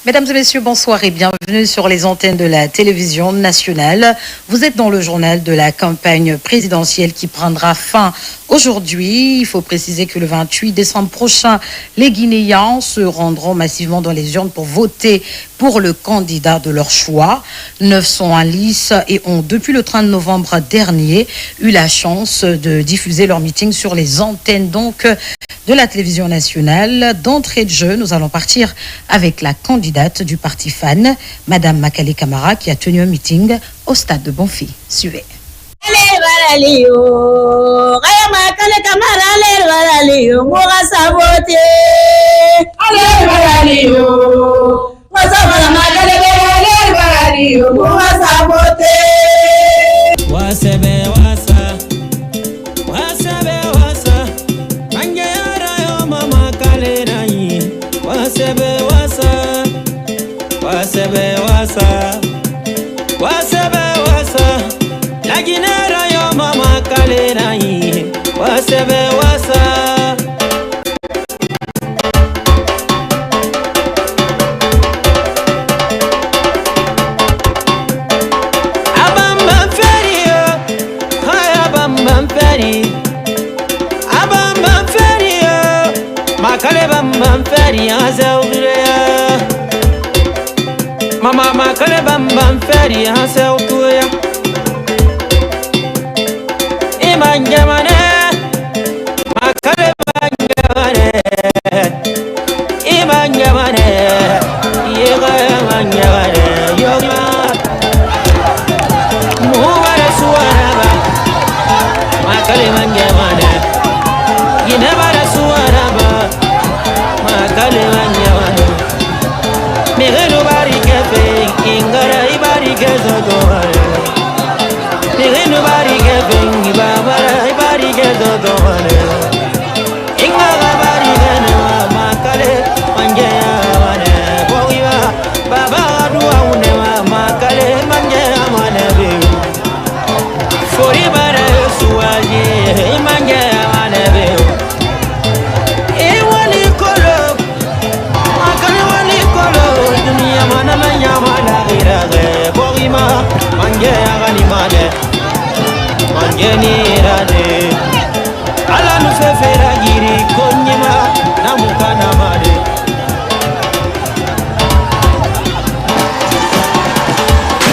Mesdames et messieurs, bonsoir et bienvenue sur les antennes de la télévision nationale. Vous êtes dans le journal de la campagne présidentielle qui prendra fin aujourd'hui. Il faut préciser que le 28 décembre prochain, les Guinéens se rendront massivement dans les urnes pour voter pour le candidat de leur choix. 9 sont en lice et ont, depuis le 30 novembre dernier, eu la chance de diffuser leur meeting sur les antennes donc de la télévision nationale. D'entrée de jeu, nous allons partir avec la candidate du parti FAN, Madame Makale Camara, qui a tenu un meeting au stade de Bonfils. Suivez. La Guinée yo mama kalena yi wasebe wasa abamba feri yo haya bamba feri abamba feri yo makale bamba feri azawre mama makale bamba feri azawre Manjamane, makale manjamane, imanjamane, yega manjamane, yoga, muwara suwaraba, makale manjamane, yinabara suwaraba, makale manjamane, migenu bari kefe, ingara ibari kezodoare. Nobody giving you body get the door. Inga body gana makale manje wane boiwa baba duwa une makale manje wane be fori bare suwaje manje wane be e wali kolo makale wali kolo dunia mana manya mala gira boima manje agani mane Mangenirane ala nufefera giri konyima na mukana mare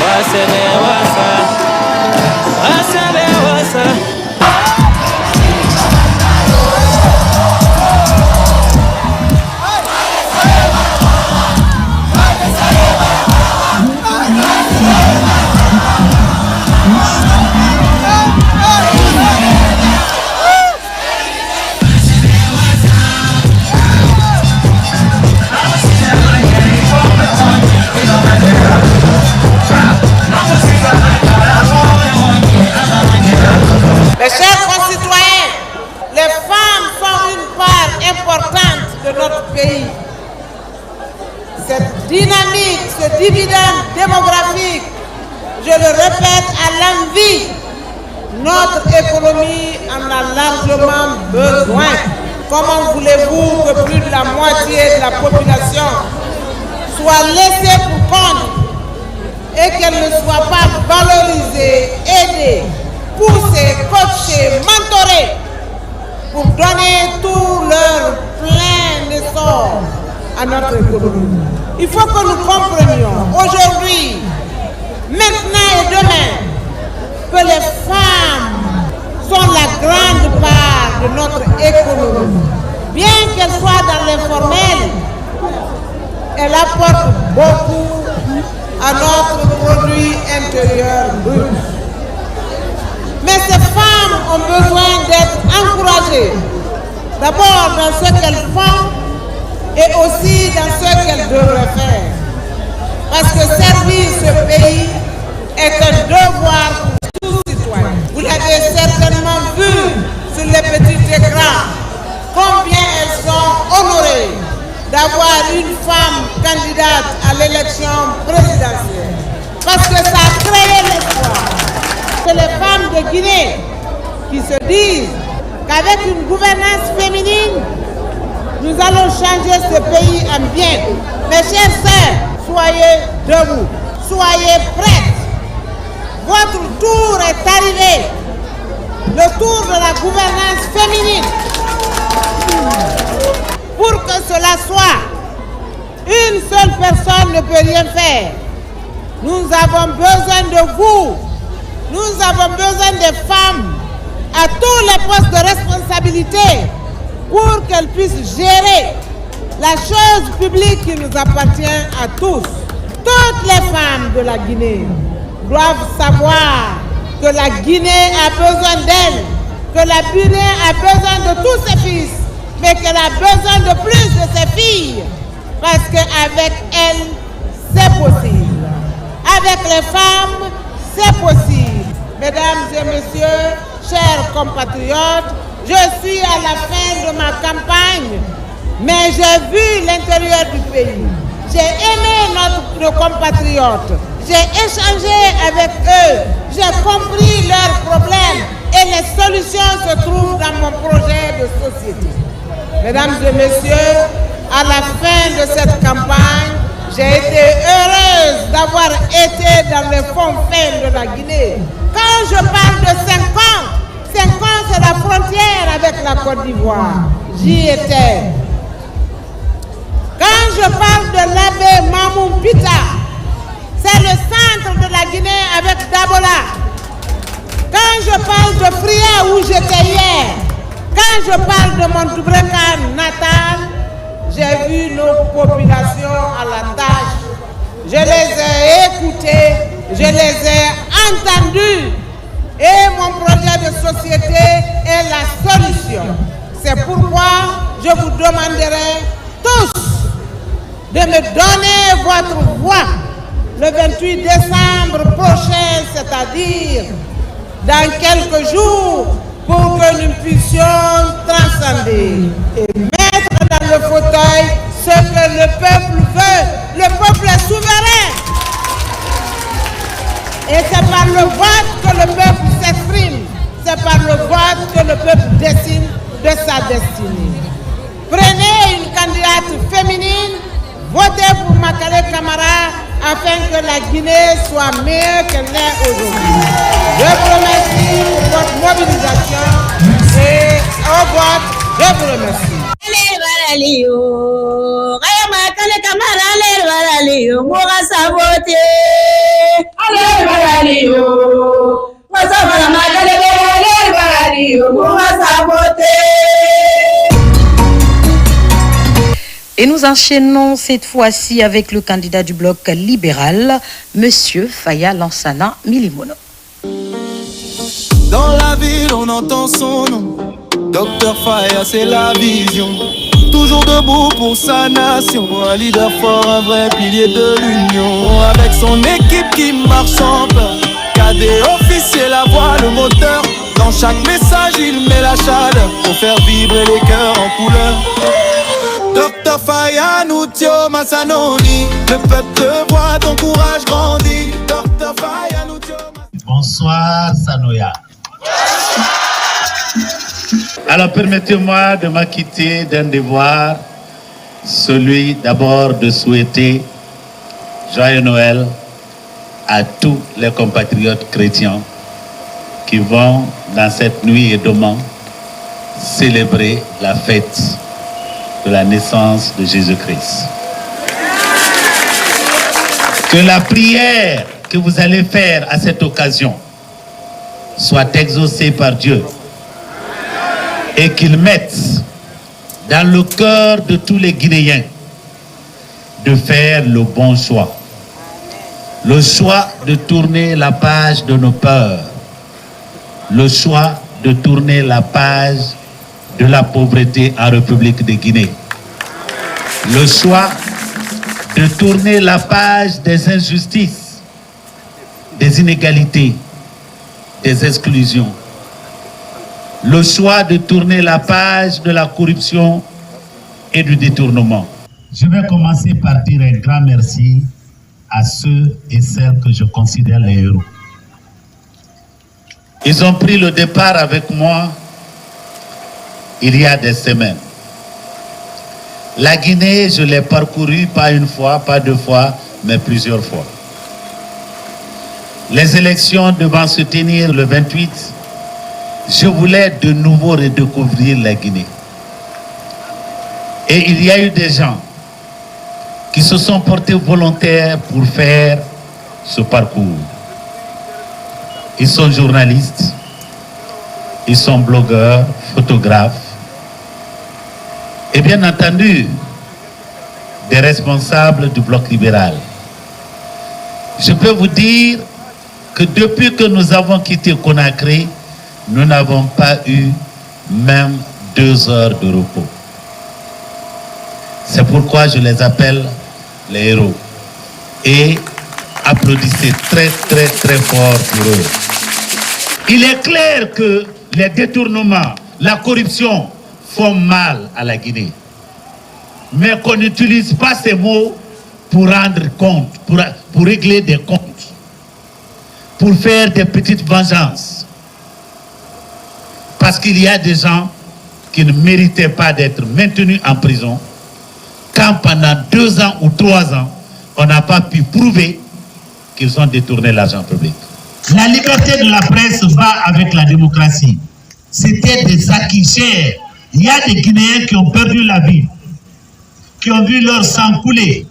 wasebe wasa wasebe wasa Mes chers concitoyens, les femmes sont une part importante de notre pays. Cette dynamique, ce dividende démographique, je le répète à l'envi, notre économie en a largement besoin. Comment voulez-vous que plus de la moitié de la population soit laissée pour compte et qu'elle ne soit pas valorisée, aidée, poussés, coachés, mentorés pour donner tout leur plein essor à notre économie. Il faut que nous comprenions aujourd'hui, maintenant et demain, que les femmes sont la grande part de notre économie. Bien qu'elles soient dans l'informel, elles apportent beaucoup à notre produit intérieur brut. Mais ces femmes ont besoin d'être encouragées, d'abord dans ce qu'elles font et aussi dans ce qu'elles devraient faire. Parce que servir ce pays est un devoir pour tout citoyen. Vous l'avez certainement vu sur les petits écrans, combien elles sont honorées d'avoir une femme candidate à l'élection présidentielle. Parce que ça a créé l'espoir. Que les femmes de Guinée qui se disent qu'avec une gouvernance féminine, nous allons changer ce pays en bien. Mes chers sœurs, soyez debout, soyez prêts. Votre tour est arrivé, le tour de la gouvernance féminine. Pour que cela soit, une seule personne ne peut rien faire. Nous avons besoin de vous, nous avons besoin des femmes à tous les postes de responsabilité pour qu'elles puissent gérer la chose publique qui nous appartient à tous. Toutes les femmes de la Guinée doivent savoir que la Guinée a besoin d'elles, que la Guinée a besoin de tous ses fils, mais qu'elle a besoin de plus de ses filles, parce qu'avec elles, c'est possible. Avec les femmes, c'est possible. Mesdames et messieurs, chers compatriotes, je suis à la fin de ma campagne, mais j'ai vu l'intérieur du pays. J'ai aimé nos compatriotes. J'ai échangé avec eux. J'ai compris leurs problèmes et les solutions se trouvent dans mon projet de société. Mesdames et messieurs, à la fin de cette campagne, j'ai été heureuse d'avoir été dans les fonds fins de la Guinée. Quand je parle de 5 ans, c'est la frontière avec la Côte d'Ivoire. J'y étais. Quand je parle de l'abbé Mamou Pita, c'est le centre de la Guinée avec Dabola. Quand je parle de Fria où j'étais hier, quand je parle de Montoubreka natal, j'ai vu nos populations à la tâche. Je les ai écoutées, je les ai entendues. Et mon projet de société est la solution. C'est pourquoi je vous demanderai tous de me donner votre voix le 28 décembre prochain, c'est-à-dire dans quelques jours, pour que nous puissions transcender et mettre dans le fauteuil ce que le peuple veut. Le peuple est souverain. Et c'est par le vote que le peuple s'exprime. C'est par le vote que le peuple décide de sa destinée. Prenez une candidate féminine, votez pour Makale Camara afin que la Guinée soit meilleure qu'elle n'est aujourd'hui. Je vous remercie pour votre mobilisation et au vote, je vous remercie. Et nous enchaînons cette fois-ci avec le candidat du bloc libéral, Monsieur Faya Lansana Milimono. Dans la ville, on entend son nom. Docteur Faya, c'est la vision. Toujours debout pour sa nation. Un leader fort, un vrai pilier de l'union. Avec son équipe qui marche sans peur. Cadet, officier, la voix, le moteur. Dans chaque message, il met la chaleur pour faire vibrer les cœurs en couleur. Docteur Faya, Noutio Massanoni. Le peuple te voit, ton courage grandit. Docteur Faya, Noutio Massanoni. Bonsoir Sanoya. Alors permettez-moi de m'acquitter d'un devoir, celui d'abord de souhaiter joyeux Noël à tous les compatriotes chrétiens qui vont dans cette nuit et demain célébrer la fête de la naissance de Jésus-Christ. Que la prière que vous allez faire à cette occasion soit exaucée par Dieu et qu'il mette dans le cœur de tous les Guinéens de faire le bon choix. Le choix de tourner la page de nos peurs. Le choix de tourner la page de la pauvreté en République de Guinée. Le choix de tourner la page des injustices, des inégalités, des exclusions. Le choix de tourner la page de la corruption et du détournement. Je vais commencer par dire un grand merci à ceux et celles que je considère les héros. Ils ont pris le départ avec moi il y a des semaines. La Guinée, je l'ai parcourue pas une fois, pas deux fois, mais plusieurs fois. Les élections devant se tenir le 28, je voulais de nouveau redécouvrir la Guinée. Et il y a eu des gens qui se sont portés volontaires pour faire ce parcours. Ils sont journalistes, ils sont blogueurs, photographes, et bien entendu, des responsables du bloc libéral. Je peux vous dire que depuis que nous avons quitté Conakry, nous n'avons pas eu même 2 heures de repos. C'est pourquoi je les appelle les héros. Et applaudissez très très très fort pour eux. Il est clair que les détournements, la corruption font mal à la Guinée. Mais qu'on n'utilise pas ces mots pour rendre compte, pour régler des comptes, pour faire des petites vengeances. Parce qu'il y a des gens qui ne méritaient pas d'être maintenus en prison quand pendant 2 ans ou 3 ans, on n'a pas pu prouver qu'ils ont détourné l'argent public. La liberté de la presse va avec la démocratie. C'était des acquis chers. Il y a des Guinéens qui ont perdu la vie, qui ont vu leur sang couler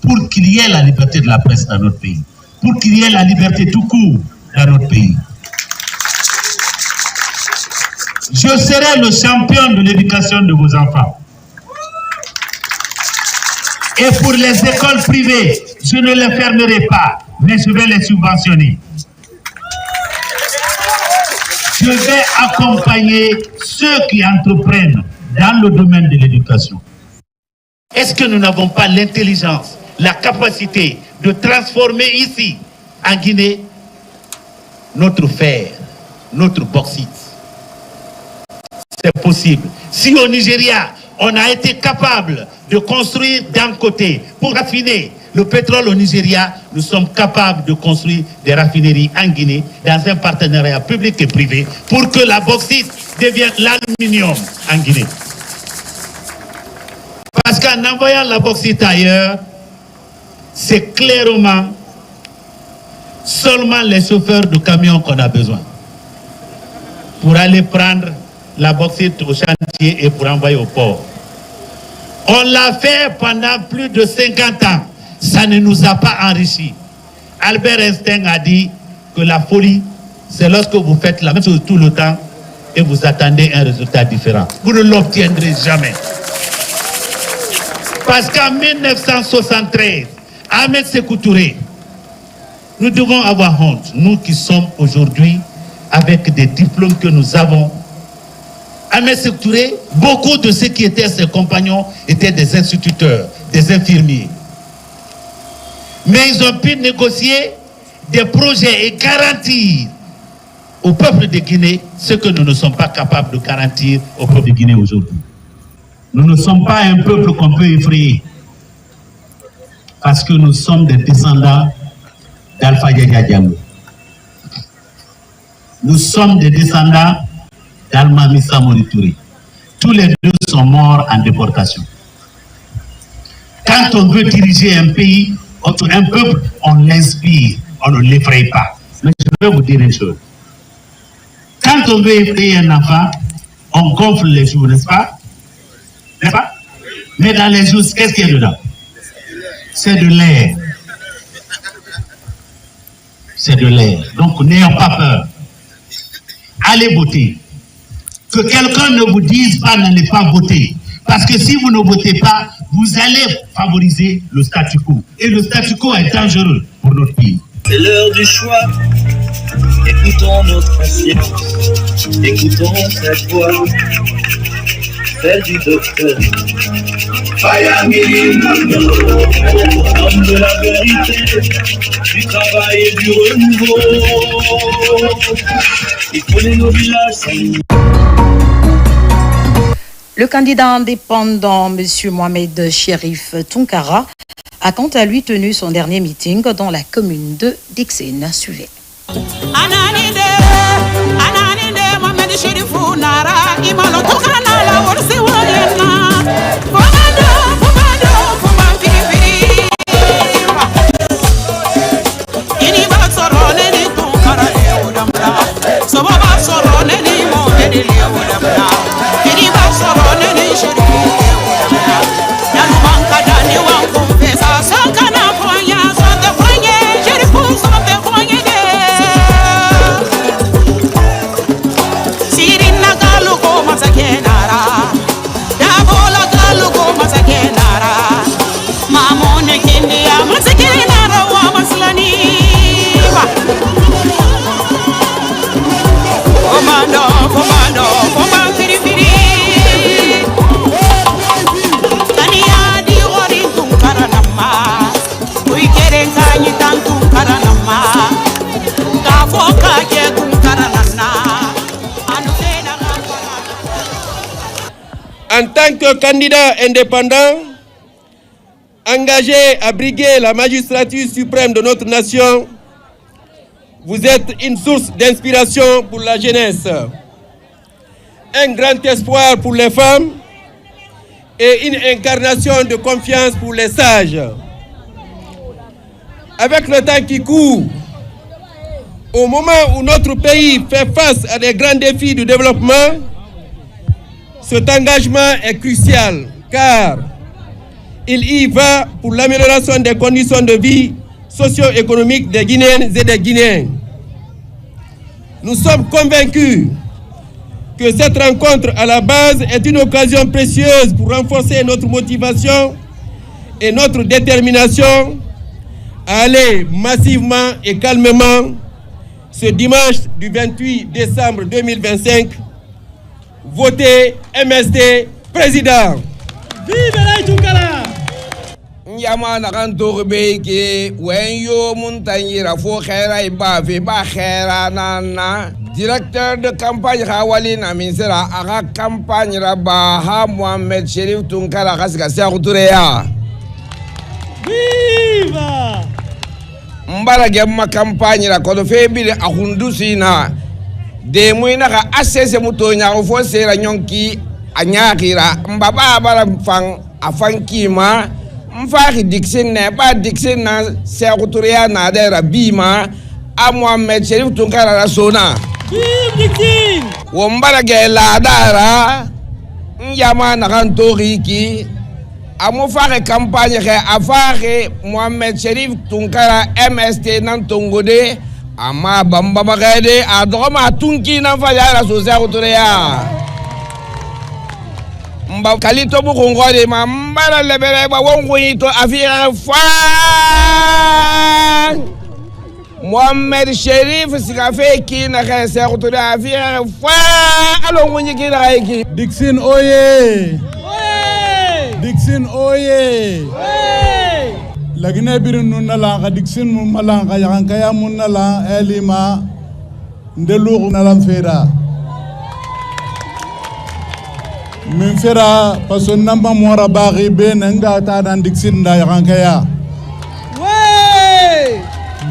pour qu'il y ait la liberté de la presse dans notre pays, pour qu'il y ait la liberté tout court dans notre pays. Je serai le champion de l'éducation de vos enfants. Et pour les écoles privées, je ne les fermerai pas, mais je vais les subventionner. Je vais accompagner ceux qui entreprennent dans le domaine de l'éducation. Est-ce que nous n'avons pas l'intelligence, la capacité de transformer ici, en Guinée, notre fer, notre bauxite? C'est possible. Si au Nigeria, on a été capable de construire d'un côté pour raffiner le pétrole au Nigeria, nous sommes capables de construire des raffineries en Guinée dans un partenariat public et privé pour que la bauxite devienne l'aluminium en Guinée. Parce qu'en envoyant la bauxite ailleurs, c'est clairement seulement les chauffeurs de camions qu'on a besoin pour aller prendre la bauxite au chantier et pour envoyer au port. On l'a fait pendant plus de 50 ans. Ça ne nous a pas enrichis. Albert Einstein a dit que la folie, c'est lorsque vous faites la même chose tout le temps et vous attendez un résultat différent. Vous ne l'obtiendrez jamais. Parce qu'en 1973, Ahmed Sékou Touré, nous devons avoir honte, nous qui sommes aujourd'hui avec des diplômes que nous avons. Ahmed Sékou Touré, beaucoup de ceux qui étaient ses compagnons étaient des instituteurs, des infirmiers. Mais ils ont pu négocier des projets et garantir au peuple de Guinée ce que nous ne sommes pas capables de garantir au peuple de Guinée aujourd'hui. Nous ne sommes pas un peuple qu'on peut effrayer parce que nous sommes des descendants d'Alpha Yaya Diallo. Nous sommes des descendants d'Almami Samori Touré. Tous les deux sont morts en déportation. Quand on veut diriger un pays, un peuple, on l'inspire, on ne l'effraie pas. Mais je vais vous dire une chose. Quand on veut effrayer un enfant, on gonfle les joues, n'est-ce pas? N'est-ce pas? Mais dans les joues, qu'est-ce qu'il y a dedans? C'est de l'air. C'est de l'air. Donc n'ayons pas peur. Allez voter. Que quelqu'un ne vous dise pas n'allez pas voter. Parce que si vous ne votez pas, vous allez favoriser le statu quo. Et le statu quo est dangereux pour notre pays. C'est l'heure du choix. Écoutons notre conscience. Écoutons cette voix. Celle du docteur. Homme de la vérité, du travail et du renouveau. Il connaît nos villages. Le candidat indépendant, M. Mohamed Chérif Tounkara, a quant à lui tenu son dernier meeting dans la commune de Dixine. Suivez. En tant que candidat indépendant, engagé à briguer la magistrature suprême de notre nation, vous êtes une source d'inspiration pour la jeunesse, un grand espoir pour les femmes et une incarnation de confiance pour les sages. Avec le temps qui court, au moment où notre pays fait face à des grands défis du développement, cet engagement est crucial car il y va pour l'amélioration des conditions de vie socio-économiques des Guinéennes et des Guinéens. Nous sommes convaincus que cette rencontre à la base est une occasion précieuse pour renforcer notre motivation et notre détermination à aller massivement et calmement ce dimanche du 28 décembre 2025 voter MST président. Vive Laye Tounkara! Nyama nakanto beke wenyo muntanyira fo khaira ibafe ba khaira nana directeur de campagne Khawali na ministère aga campagne raba ha Mohamed Cherif Tounkara kasika sia kutureya. Viva! Mbara gemma campagne ra ko fe bi ahundusina de muina ka assese mutonya ko fo sera nyonki anyakira mbaba bara fang afankima mfaki dixin ne ba dixin na sekuturia na de rabima a Mohamed Cherif Tounkara rasona dixin wo mbara ge la dara nyama na kan toriki amu fake campagne ke afake Mohamed Cherif Tounkara MST nan tongode ama bamba magade adoma tunki nan fa ya rasosa kuturia mba kalito bukongode ma mbara lebere ba wongoyito afira fa Mohamed Cherif sikafe kina ka sa kuturia afira fa alongonyi kina ka iki Dixin oye Dixin oye lagine birin nunala ka Dixin mumalanga yankaya munala elima ndelu nalam fera min fera paso namba mora bari ben nga ta dan Dixin da yankaya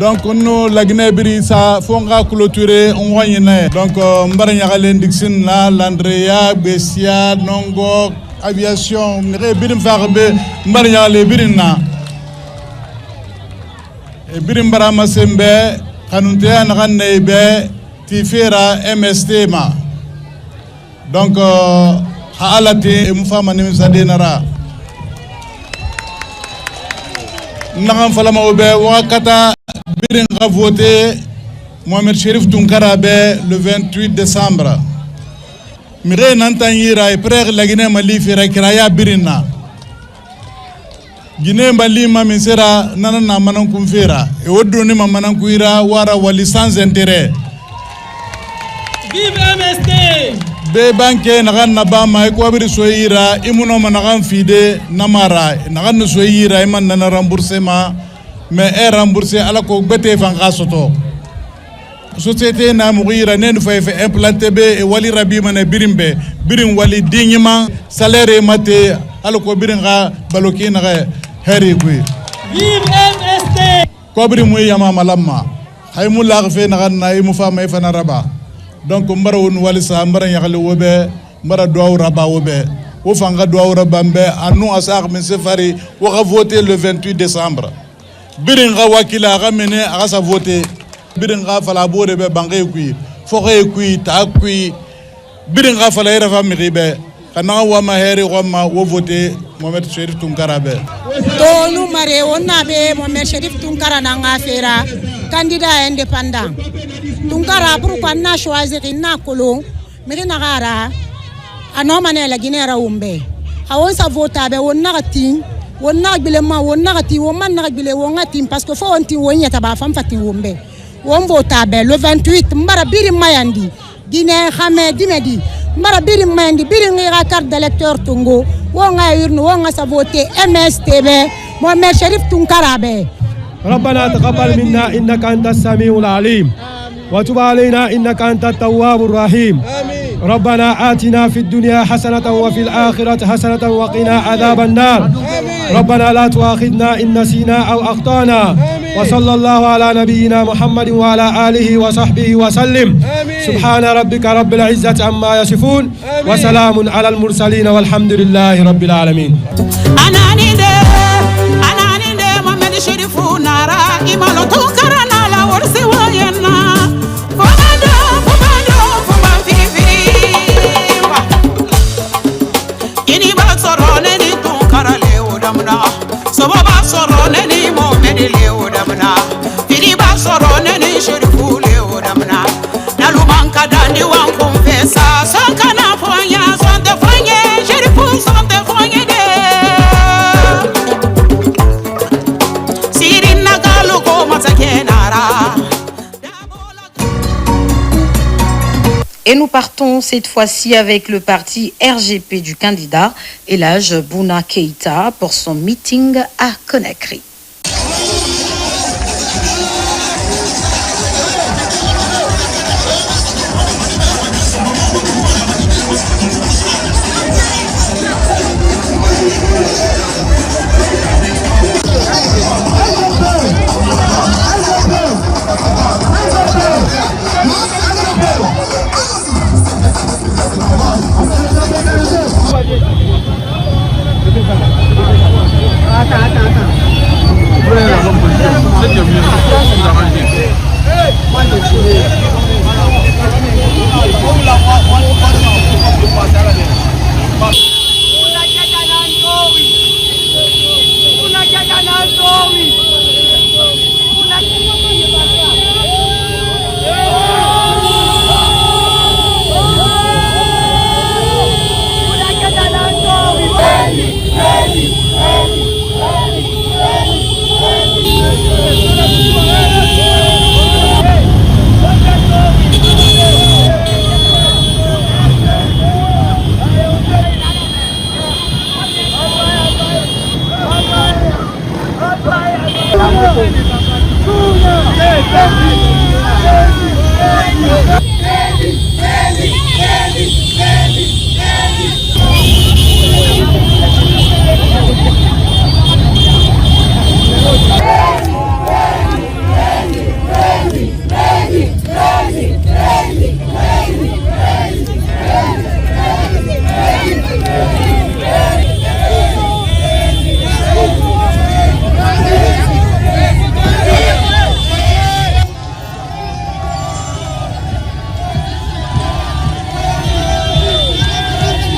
donc nous lagine biri sa fonga clôturer on wanyene donc mbaranya galen Dixin la Landrea Bessia Nongo aviation mire birim farbe mbaranya le birinna birim barama sembe kanuntea na kanne be tifera MST ma donc haalati mufama nimsa denara nakam falama obe wakata birin ga voter Mohamed Cherif Tounkara be le 28 décembre mire nantanyira e prère la Guinée mali fera kiraya birinna Guinée mali ma misera nana manan kumfera e woddo ni manan kuira wara wali sans intérêt. Vive MST! Be banke nagan nabama ko abiri soira imuno managan fide namara nagan soira iman nana remboursement mais rembourser ala ko bete fan gasoto société na mugira nen fa fe implanté be e wali rabi mané birimbe birim wali dignement salaire mate ala ko birin ga baloki na heri kui Vive MST! ko birim mu yama malamma hay mu la fe na na imu fa may fa na raba donc mbara won wali sa mbara yakale wobe mbara do raba wobe wo fanga do raba mbe anu asar men sefari wo ga voter le 28 décembre birin ga wakila ga mene aga sa voter birin ga fala bore be bangé kui foxe kui ta kui birin ga fala ira fami ribe kana wa ma heri wa ma wo voter Mohamed Cherif Tounkara be to nu mare wonna be Mohamed Cherif Tounkara na ngafera candidat indépendant Tounkara pourquoi na choisir na kolon mais na gara anomane la Guinée ra umbe hawon sa vota be wonna tin wonna gbile ma wonna gati wonna na gbile wonna tim parce que fo on ti wonya taba fam fati wombe wombo tabe le 28 mbara biri mayandi Guinée xamé dimedi mbara biri mayandi biri ngira carte d'électeur Tungo wonga urne wonga sa voter MSTB Mohamed Cherif Tounkara be ربنا تقبل منا إنك أنت السميع العليم وتب علينا إنك أنت التواب الرحيم ربنا آتنا في الدنيا حسنة وفي الآخرة حسنة وقنا عذاب النار ربنا لا تؤاخذنا إن نسينا أو أخطأنا وصلى الله على نبينا محمد وعلى آله وصحبه وسلم سبحان ربك رب العزة عما يصفون وسلام على المرسلين والحمد لله رب العالمين Et nous partons cette fois-ci avec le parti RGP du candidat Elhadji Bouna Keïta pour son meeting à Conakry.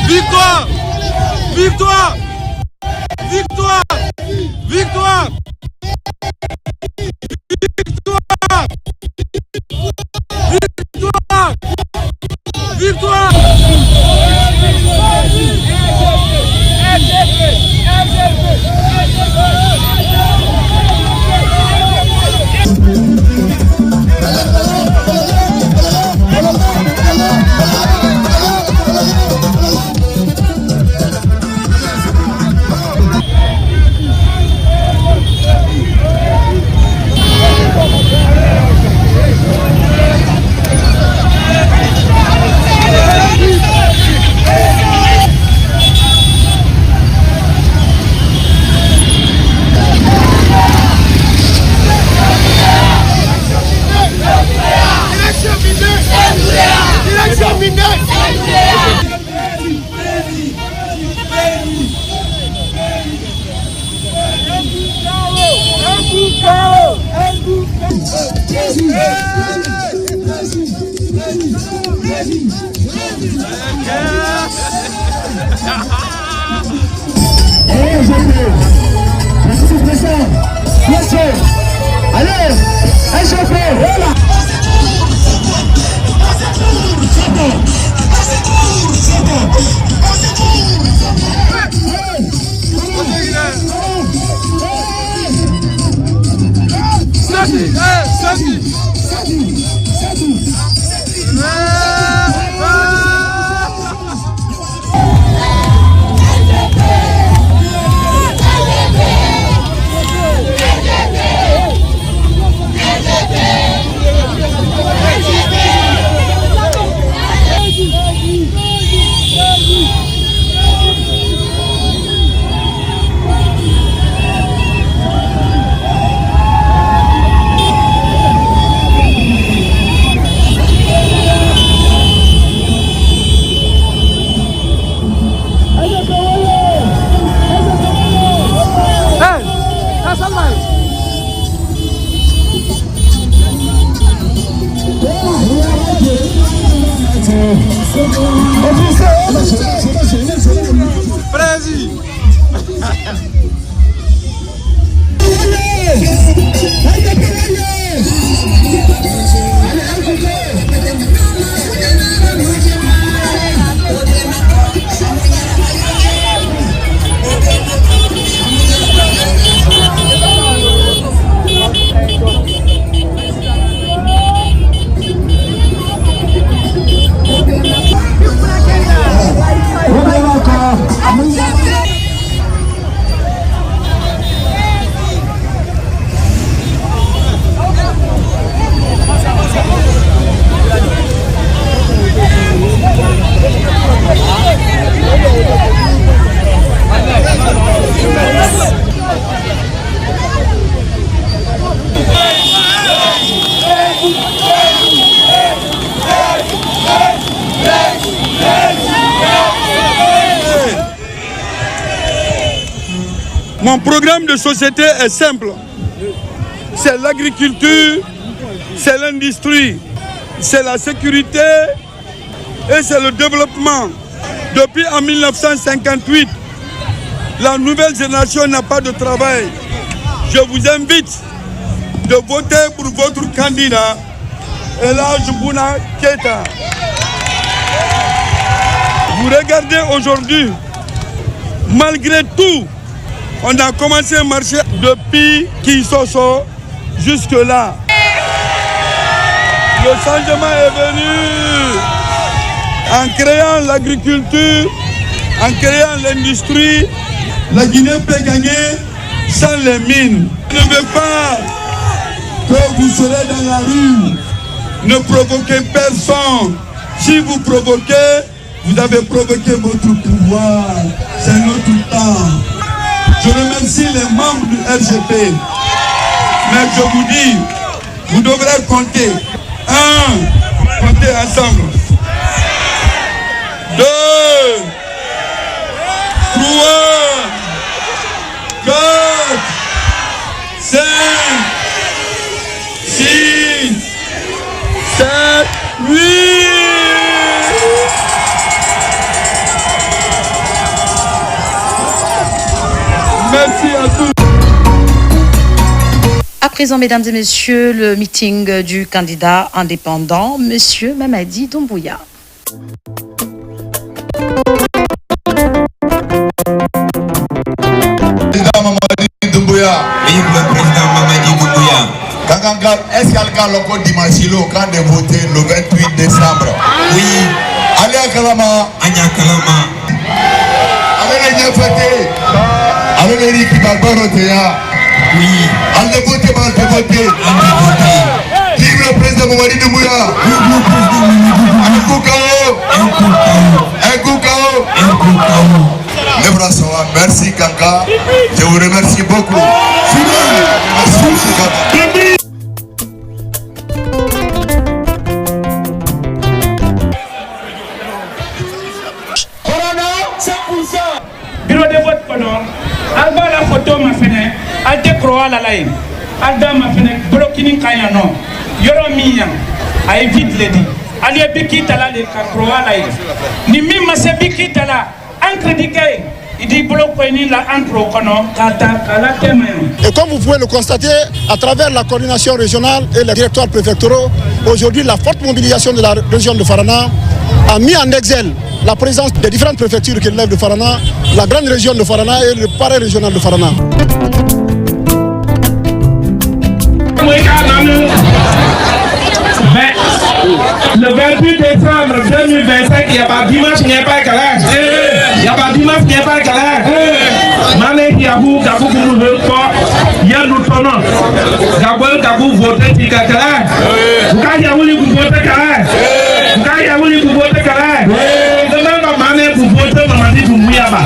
Victoire! Victoire! Victoire! Victoire! Victoire! Victoire! Victoire! Allez, Mon programme de société est simple. C'est l'agriculture, c'est l'industrie, c'est la sécurité et c'est le développement. Depuis en 1958, la nouvelle génération n'a pas de travail. Je vous invite de voter pour votre candidat, Elhadji Bouna Keïta. Vous regardez aujourd'hui, malgré tout, on a commencé à marcher depuis Kisoso jusque là. Le changement est venu en créant l'agriculture, en créant l'industrie. La Guinée peut gagner sans les mines. Je ne veux pas que vous serez dans la rue. Ne provoquez personne. Si vous provoquez, vous avez provoqué votre pouvoir. C'est notre temps. Je remercie les membres du RGP. Mais je vous dis, vous devrez compter. 1, comptez ensemble. 2, 3, 4, 5, 6, 7, 8. Merci à tous. À présent, mesdames et messieurs, le meeting du candidat indépendant, Monsieur Mamadi Doumbouya. Président Mamadi Doumbouya. Vive le président Mamadi Doumbouya. Kangangal, est-ce qu'il y a le cas dimanche au camp de voter le 28 décembre? Oui. Allez à Kalama. Anya Kalama. Allez à Nyafate. Allez à Riki Balbarotea. Oui. Allez voter, allez voter. Vive le président Mamadi Doumbouya. Un coup KO. Un coup KO. Un coup KO. Un coup KO. Merci Kaka, je vous remercie beaucoup. Corona 5%. Bureau de vote pendant. Alba la photo ma fenêtre. Alte croix la live. Alda ma fenêtre. Blokini kayano. Yoro miya. Ay vite le dit. Ali biki tala le croix la live. Ni mi ma se biki tala. Encrédité. Et comme vous pouvez le constater, à travers la coordination régionale et les directoires préfectoraux, aujourd'hui la forte mobilisation de la région de Farana a mis en exergue la présence des différentes préfectures qui relèvent de Farana, la grande région de Farana et le parrain régional de Farana. 28 décembre 2025, il n'y a pas dimanche, il n'y a pas calage. Il n'y a pas dimanche, il n'y a pas calage. Mané qui a vous, Gabou, vous veut pas. Il y a nous tenons. Gabou, votez, il y a calage. Vous avez voulu vous voter calage. Vous avez voulu vous voter calage. Demain, Mané, vous votez, Maman dit, vous mouillez là-bas.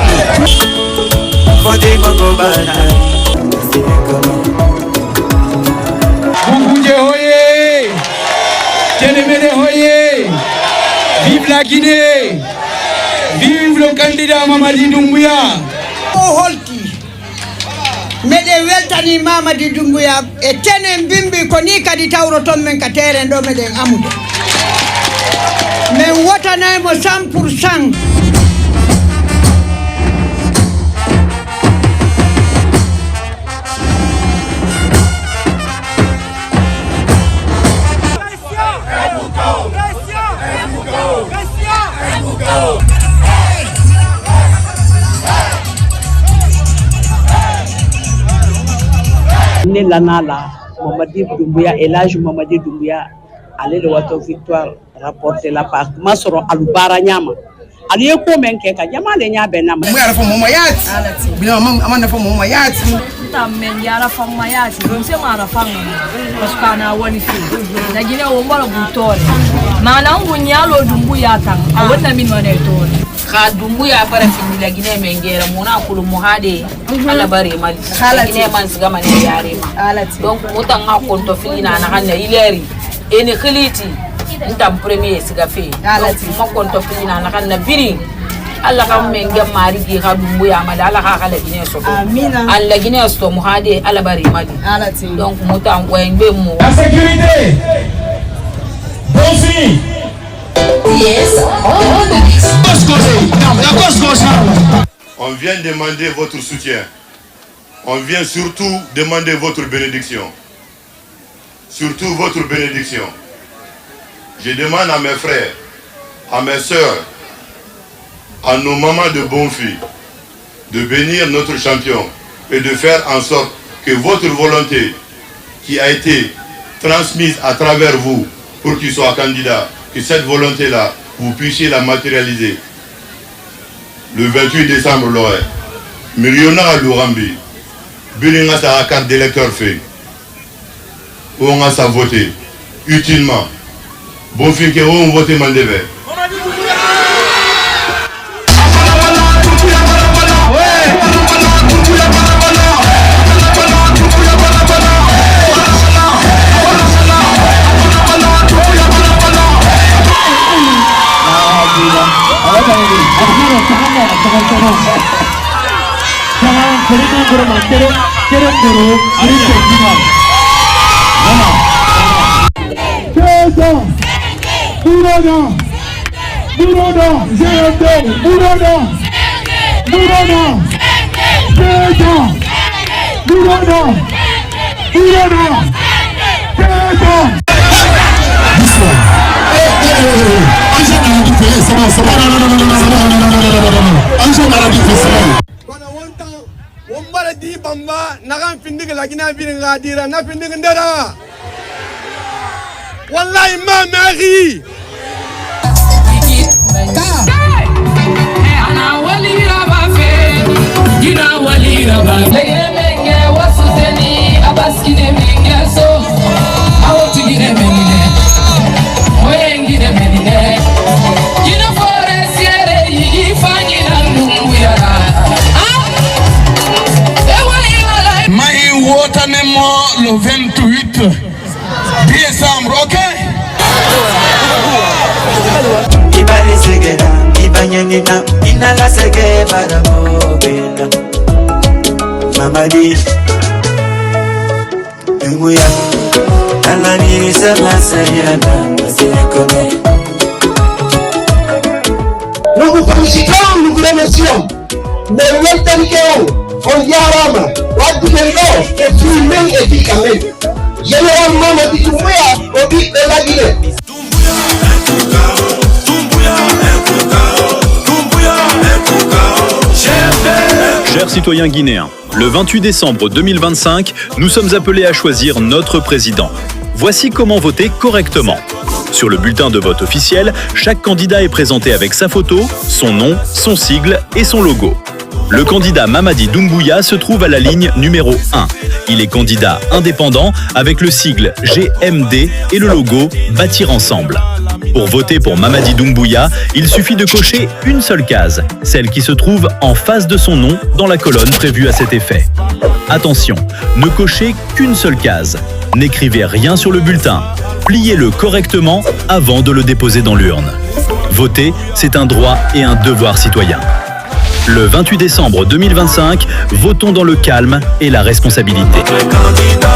Vive la Guinée! Vive le candidat Mamadi Doumbouya! Holti mede weltani Mamadi Doumbouya e tenen bimbi ko ni kadi tawroton men ka teren do meden amude men wotanaymo 100%. Ne lanala Mamadi Doumbouya, Elhadji Mamadi Doumbouya, ale le wato victoire rapporté la par Masoro Alubara Nyama. Ali ko men ke ka jama le nya benam. Mu yara fo mo yat. Bila amana fo mo yat. Men yara fo mo yat. Rumse mara fanga. Oskana woni fi. Na gine o mbalo butore. Mana ngunya lo Doumbouya tan. Awonna min wane tore. Ka Doumbouya bara fi la gine men gera mona kulu muhade. Ala bare mali. Gine man siga man yare ma. Donc mutan ga konto fi na hanna ileri. Ene khiliti. Ntam premier siga fe. Mo konto fi na hanna biri. Allah ka men ga mari gi ka Doumbouya ma Allah ka kala gine so. Amina. Allah gine so muhade ala bare mali. Donc mutan wengbe mu. La sécurité. Bonfi. Yes. On vient demander votre soutien. On vient surtout demander votre bénédiction. Surtout votre bénédiction. Je demande à mes frères, à mes sœurs, à nos mamans de Bonfi, de bénir notre champion et de faire en sorte que votre volonté qui a été transmise à travers vous pour qu'il soit candidat, que cette volonté-là, vous puissiez la matérialiser. Le 28 décembre, l'OE, Myriona à Lourambi, Bilinga sa carte d'électeur fait, où on a sa voté, utilement. Bon fin que on vote Mandebe. Wombara di bamba nagan findig lagi na biringa dira na findig ndara wallahi ma mari ana wali rabafe gina wali rabafe menge wasuteni abaskine menge so awoti gine menine oyengine menine gina forestiere yi fanyina Doumbouya Maï Wotanemo le 28 décembre, ok? Ibali segera, ibanyanina, inala sege baramobela. Mamadi Doumbouya, alani sama sayana, masekone. Nous vous félicitons, nous vous remercions. Mais l'État on yarama, wadumeno, et tout même éthiquement. Généralement, on dit Doumbouya, on dit la Guinée. Chers citoyens guinéens, le 28 décembre 2025, nous sommes appelés à choisir notre président. Voici comment voter correctement. Sur le bulletin de vote officiel, chaque candidat est présenté avec sa photo, son nom, son sigle et son logo. Le candidat Mamadi Doumbouya se trouve à la ligne numéro 1. Il est candidat indépendant avec le sigle GMD et le logo Bâtir Ensemble. Pour voter pour Mamadi Doumbouya, il suffit de cocher une seule case, celle qui se trouve en face de son nom dans la colonne prévue à cet effet. Attention, ne cochez qu'une seule case. N'écrivez rien sur le bulletin. Pliez-le correctement avant de le déposer dans l'urne. Voter, c'est un droit et un devoir citoyen. Le 28 décembre 2025, votons dans le calme et la responsabilité. Notre candidat,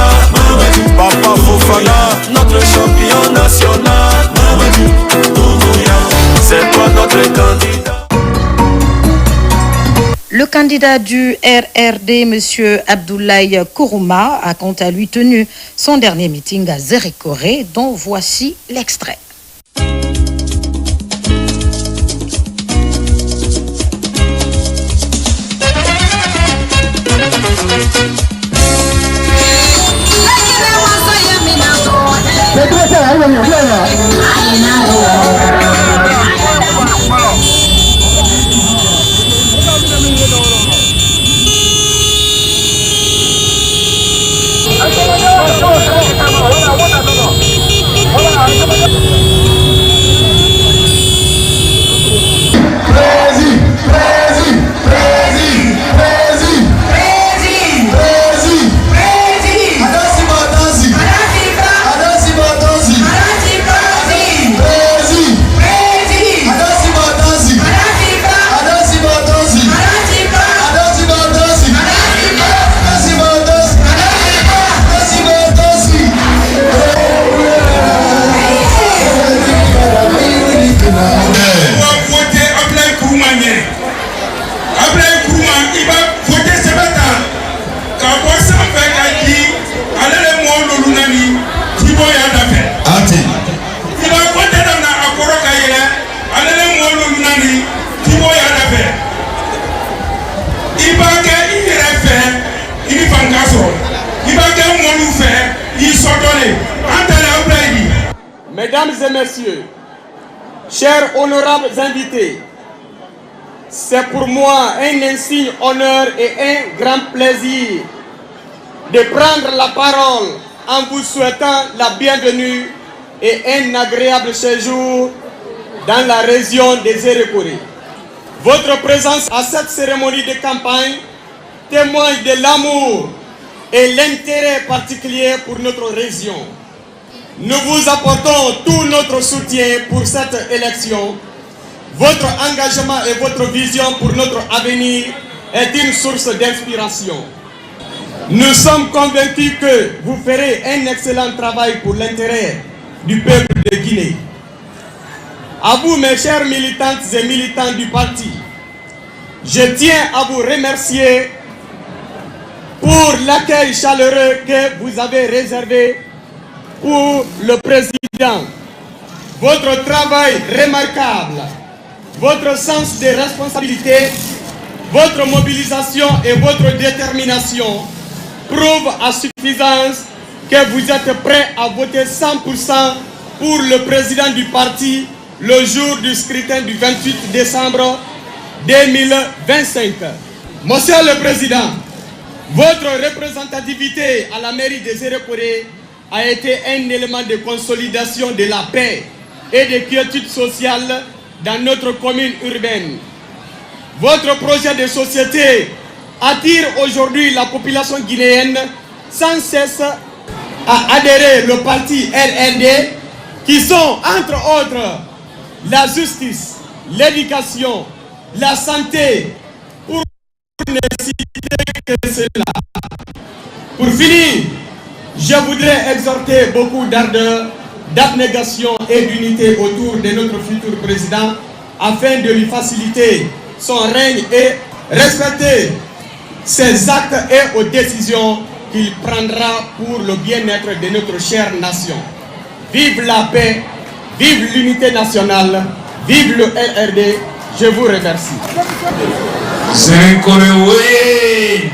Papa Fofana, notre champion national, Mamadi Doumbouya, c'est toi notre candidat. Le candidat du RRD, M. Abdoulaye Kourouma, a quant à lui tenu son dernier meeting à Zérékoré, dont voici l'extrait. Mesdames et messieurs, chers honorables invités, c'est pour moi un insigne honneur et un grand plaisir de prendre la parole en vous souhaitant la bienvenue et un agréable séjour dans la région des Zérékoré. Votre présence à cette cérémonie de campagne témoigne de l'amour et l'intérêt particulier pour notre région. Nous vous apportons tout notre soutien pour cette élection. Votre engagement et votre vision pour notre avenir est une source d'inspiration. Nous sommes convaincus que vous ferez un excellent travail pour l'intérêt du peuple de Guinée. À vous, mes chers militantes et militants du parti, je tiens à vous remercier pour l'accueil chaleureux que vous avez réservé pour le président. Votre travail remarquable, votre sens de responsabilité, votre mobilisation et votre détermination prouvent à suffisance que vous êtes prêts à voter 100% pour le président du parti le jour du scrutin du 28 décembre 2025. Monsieur le Président, votre représentativité à la mairie de Zérékoré a été un élément de consolidation de la paix et de quiétude sociale dans notre commune urbaine. Votre projet de société attire aujourd'hui la population guinéenne sans cesse à adhérer au parti RRD qui sont entre autres la justice, l'éducation, la santé, pour ne citer que cela. Pour finir, je voudrais exhorter beaucoup d'ardeur, d'abnégation et d'unité autour de notre futur président afin de lui faciliter son règne et respecter ses actes et aux décisions qu'il prendra pour le bien-être de notre chère nation. Vive la paix, vive l'unité nationale, vive le RRD, je vous remercie. Zérékoré, oui.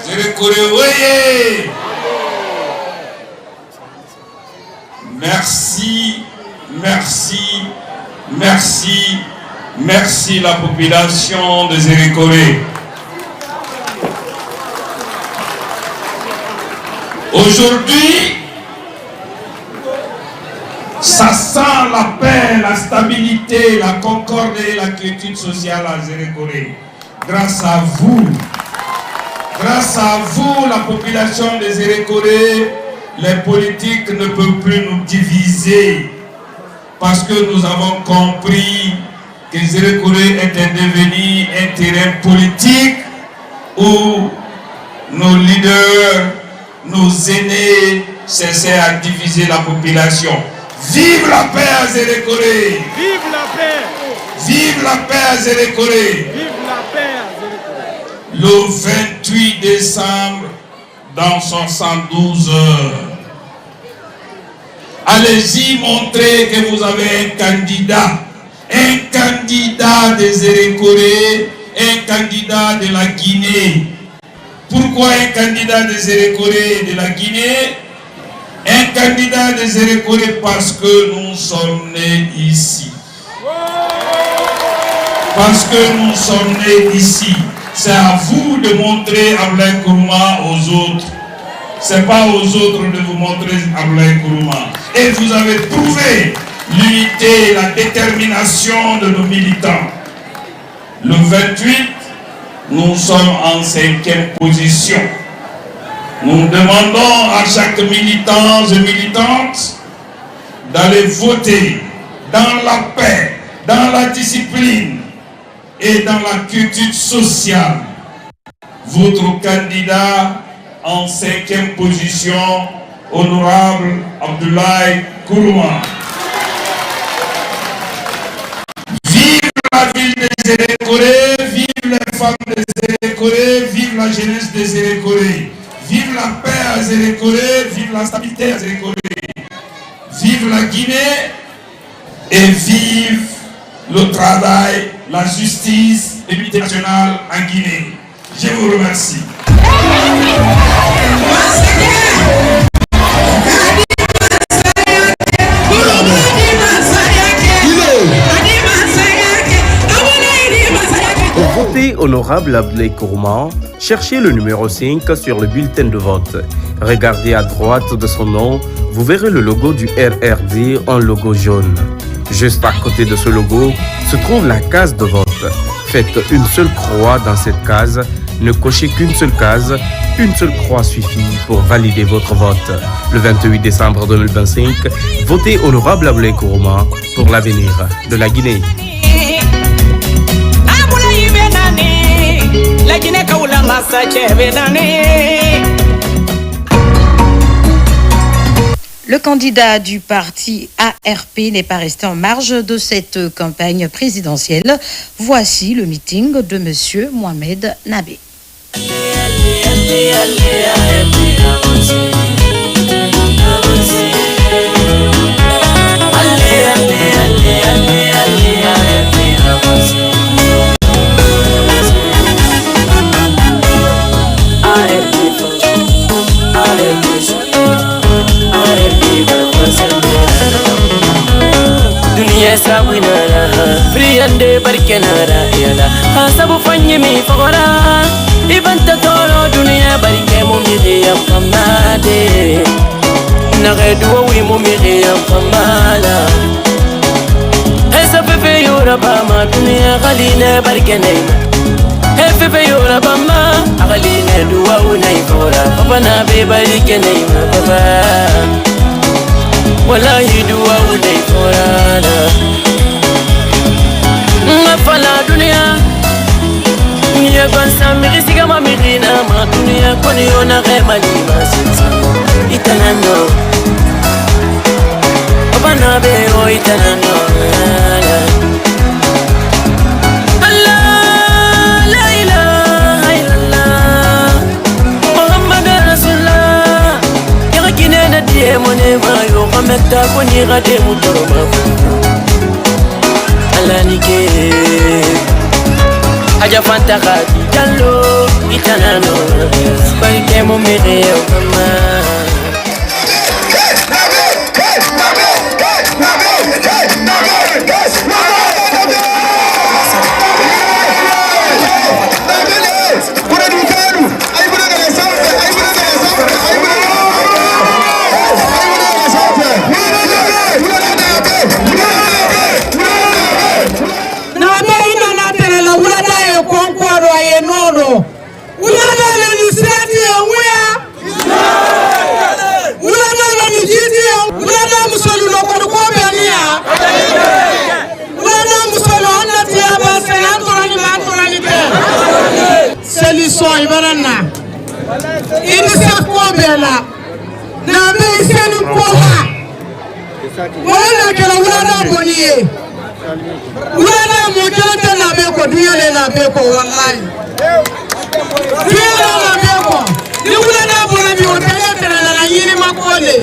Zérékoré, oui. Merci, merci, merci, merci la population de Zérékoré. Aujourd'hui, ça sent la paix, la stabilité, la concorde et la quiétude sociale à Zérékoré. Grâce à vous, la population de Zérékoré, les politiques ne peuvent plus nous diviser parce que nous avons compris que Zérékoré était devenu un terrain politique où nos leaders, nos aînés cessaient à diviser la population. Vive la paix à Zérékoré! Vive la paix! Vive la paix à Zérékoré! Vive la paix à Zérékoré! Le 28 décembre, dans 72 heures, allez-y montrer que vous avez un candidat de Zérékoré, un candidat de la Guinée. Pourquoi un candidat de Zérékoré de la Guinée? Un candidat de Zérékoré parce que nous sommes nés ici. Parce que nous sommes nés ici. C'est à vous de montrer Ablaye Nkrumah aux autres. C'est pas aux autres de vous montrer Ablaye Nkrumah. Et vous avez prouvé l'unité et la détermination de nos militants. Le 28, nous sommes en 5e position. Nous demandons à chaque militant et militante d'aller voter dans la paix, dans la discipline et dans la quiétude sociale. Votre candidat en 5e position, honorable Abdoulaye Nkrumah. Vive la ville de Zérékoré, vive les femmes de Zérékoré, vive la jeunesse de Zérékoré. Vive la paix à Zérékoré, vive la stabilité à Zérékoré. Vive la Guinée et vive le travail, la justice et l'unité nationale en Guinée. Je vous remercie. Pour voter honorable Abdoulaye Nkrumah, cherchez le numéro 5 sur le bulletin de vote. Regardez à droite de son nom, vous verrez le logo du RRD en logo jaune. Juste à côté de ce logo se trouve la case de vote. Faites une seule croix dans cette case, ne cochez qu'une seule case, une seule croix suffit pour valider votre vote. Le 28 décembre 2025, votez honorable Abdoulaye Nkrumah pour l'avenir de la Guinée. Le candidat du parti ARP n'est pas resté en marge de cette campagne présidentielle. Voici le meeting de M. Mohamed Nabé. Friande barkenara yala hasabu fanye mi fagora ibanta tolo dunia barke mo mi ya famade nagedu wi mo mi ya famala esa pepe yora ba ma dunia galina barkene pepe yora ba ma galina duwa unai fora papa na be barkene papa wallahi duwa unai fora Fala dunia Nia gonsa mirisiga ma mirina ma dunia Koni ona rema ni masinsa Itanano Obana be o itanano Allah la ilaha illallah Muhammad Rasulullah Yara kine na die mone ma yo kamekta koni rade mutoro ma Alanike Aja fanta khadi jallo itanano barke mo mere mama bela na be senu koha wala kala wala boniye wala mo kala na be ko duyele na be ko wallahi duyele na be ko ni wala na bona bi o tele tele na yiri makole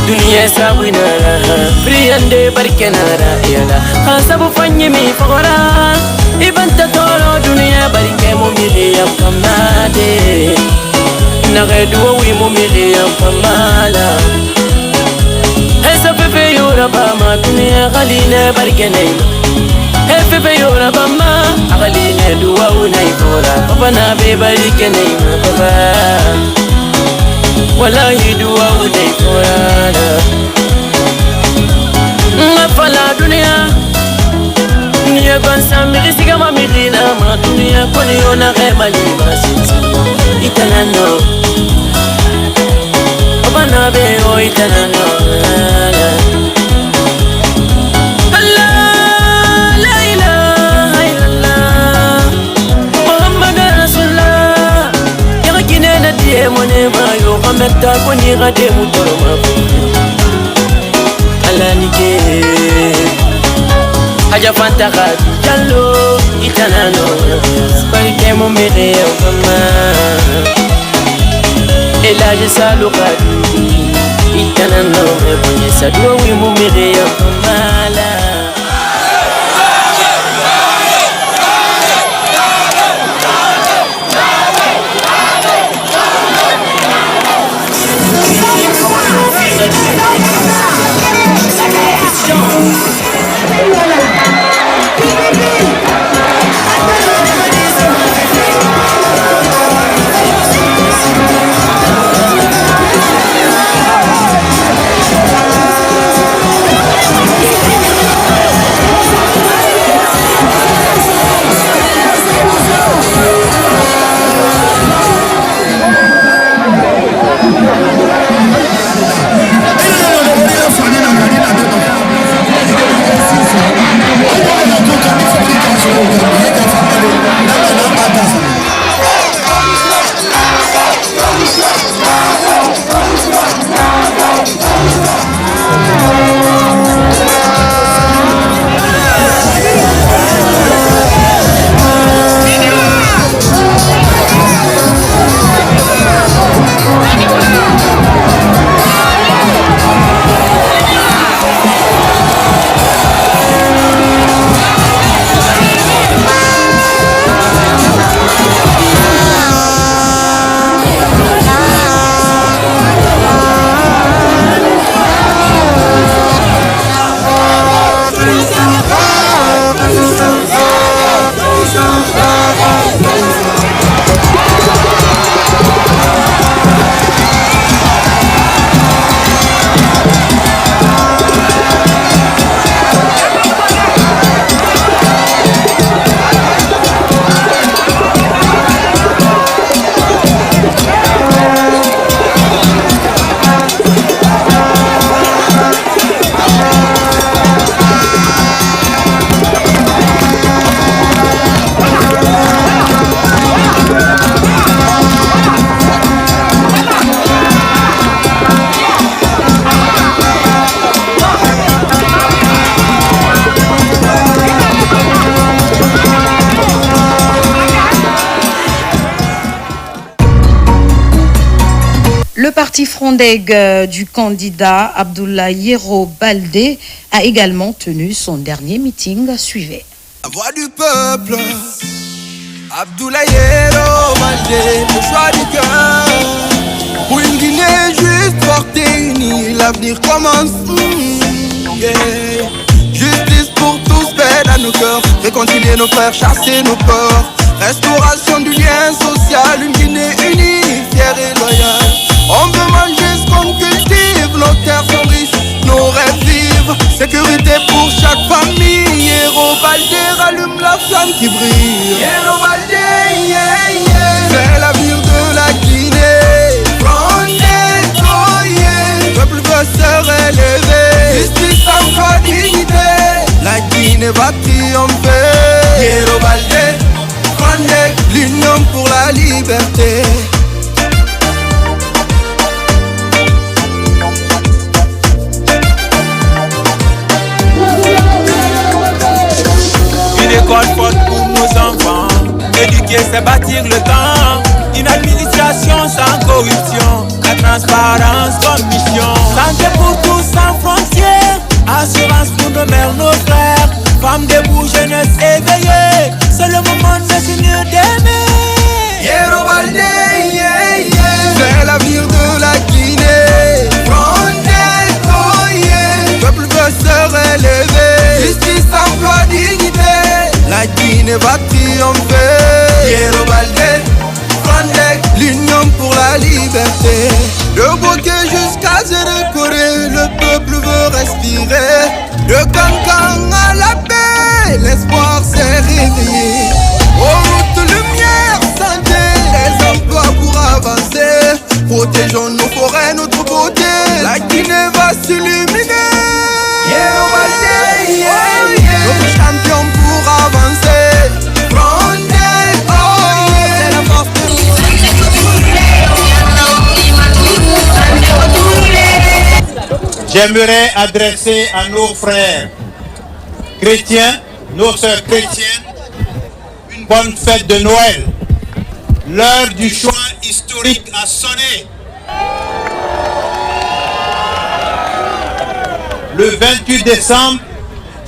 Dunia sabinara, priande barkenara yala. Hasabu fanyi mi fagora, ibanta tolo dunia barke mo miri kamade. Nagedu wi mo miri kamala. Hesa pepe yora bama dunia galine barkenay. Pepe yora bama galine duwa unay fora. Papa na be barkenay papa. Wala yidua udai korada Ngafala dunia Nia bansa miri siga ma miri na ma dunia Koni ona rema lima sinsa Itanano Obana beo itanano Allah la ilaha illallah Muhammad Rasulullah Yaga kine na die mone bayo Mekta koni gade mutoro mafu Alanike Haja fanta gadi Jallo itanano Barike mo mere ya mama Elaje salu gadi Itanano Ebonye sadwa wi mo mere ya mama la Le parti Frondeg du candidat Abdoulaye Yero Baldé a également tenu son dernier meeting. Suivez. La voix du peuple, Abdoulaye Yero Baldé, le choix du cœur. Pour une Guinée juste portée unie, l'avenir commence. Justice pour tous, paix dans nos cœurs. Réconcilier nos frères, chasser nos peurs. Restauration du lien social, une Guinée unie, fière et loyale. On veut manger ce qu'on cultive, nos terres sont riches, nos rêves vivent. Sécurité pour chaque famille, rallume la flamme qui brille. Yero Baldé, c'est l'avenir de la Guinée. Frondé, peuple veut se relever. Justice, encore dignité. La Guinée va triompher. Yero Baldé, Frondé, l'union pour la liberté. Une école forte pour nos enfants. Éduquer, c'est bâtir le temps. Une administration sans corruption. La transparence comme mission. Santé pour tous sans frontières. Assurance pour nos mères, nos frères. Femmes debout, jeunesse éveillée. C'est le moment de s'unir d'aimer. Yero Baldé, c'est l'avenir de la Guinée. Frondé, peuple veut se relever. Justice, emploi, dignité. La Guinée va triompher. Yero Baldé, Frondé, l'union pour la liberté. De Bokeh jusqu'à Zérékoré, le peuple veut respirer. De Kankan à la paix, l'espoir s'est réveillé. Aux routes, lumière, santé, les emplois pour avancer. Protégeons nos forêts, notre beauté. La Guinée va s'illuminer. Yero Baldé, notre champion pour avancer. Frondé, c'est la force de J'aimerais adresser à nos frères chrétiens, nos sœurs chrétiennes, une bonne fête de Noël. L'heure du choix historique a sonné. Le 28 décembre,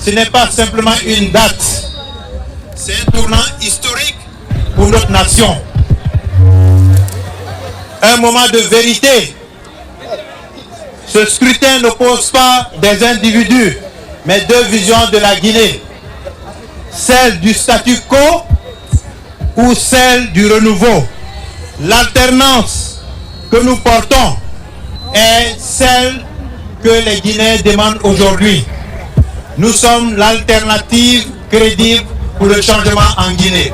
ce n'est pas simplement une date, c'est un tournant historique pour notre nation. Un moment de vérité. Ce scrutin n'oppose pas des individus, mais deux visions de la Guinée. Celle du statu quo ou celle du renouveau. L'alternance que nous portons est celle que les Guinéens demandent aujourd'hui. Nous sommes l'alternative crédible pour le changement en Guinée.